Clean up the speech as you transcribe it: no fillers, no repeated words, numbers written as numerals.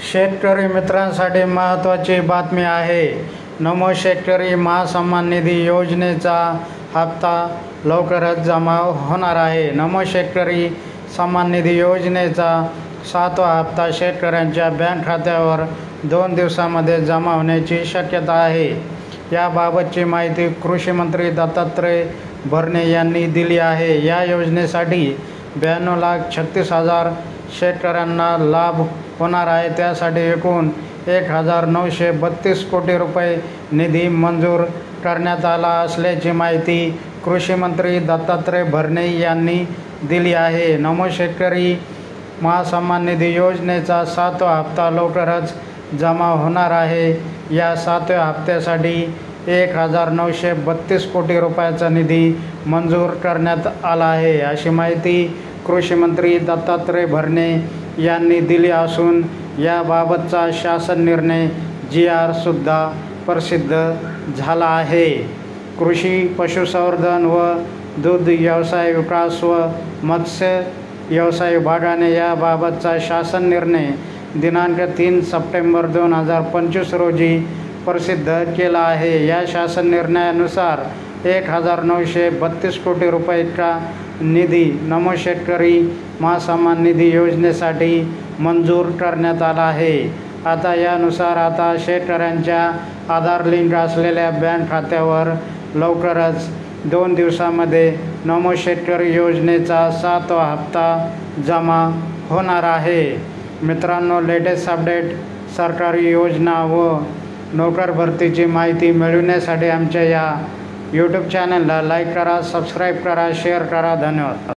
शेतकरी मित्रांसाठी महत्त्वाची बातमी आहे। नमो शेतकरी महासन्मान निधी योजनेचा हप्ता लवकरच जमा होणार आहे। नमो शेतकरी सन्मान निधी योजनेचा 7वा हप्ता शेतकऱ्यांच्या बँक खात्यावर 2 दिवसांमध्ये जमा होण्याची शक्यता आहे। याबाबतची माहिती कृषी मंत्री दत्तात्रय भरणे यांनी दिली आहे। या योजनेसाठी 92,36,000 शेतकऱ्यांना लाभ होणार आहे। त्यासाठी एकूण 1,932 कोटी रुपये निधी मंजूर करण्यात आला असल्याची माहिती कृषी मंत्री दत्तात्रय भरणे यांनी दिली आहे। नमो शेतकरी महासन्मान निधी योजनेचा 7वा हप्ता लवकरच जमा होणार आहे। या 7व्या हप्त्यासाठी 1,932 कोटी रुपयाचा निधी मंजूर करण्यात आला आहे, अशी माहिती कृषी मंत्री दत्तात्रय भरणे यांनी दिली असून याबाबतचा शासन निर्णय GR सुद्धा प्रसिद्ध झाला आहे। कृषी, पशुसंवर्धन व दूध व्यवसाय विकास व मत्स्य व्यवसाय विभागाने याबाबतचा शासन निर्णय दिनांक 3 सप्टेंबर 2025 रोजी प्रसिद्ध केला आहे। या शासन निर्णयानुसार 1,932 कोटी रुपये इतका निधी नमो शेतकरी महासन्मान निधी योजनेसाठी मंजूर करण्यात आला आहे। आता यानुसार शेतकऱ्यांच्या आधार लिंक असलेल्या बँक खात्यावर लवकरच 2 दिवसांमध्ये नमो शेतकरी योजनेचा 7वा हप्ता जमा होणार आहे। मित्रांनो, लेटेस्ट अपडेट, सरकारी योजना व नोकर भरतीची माहिती मिळविण्यासाठी आमच्या या YouTube चॅनलला लाईक करा, सबस्क्राईब करा, शेअर करा। धन्यवाद।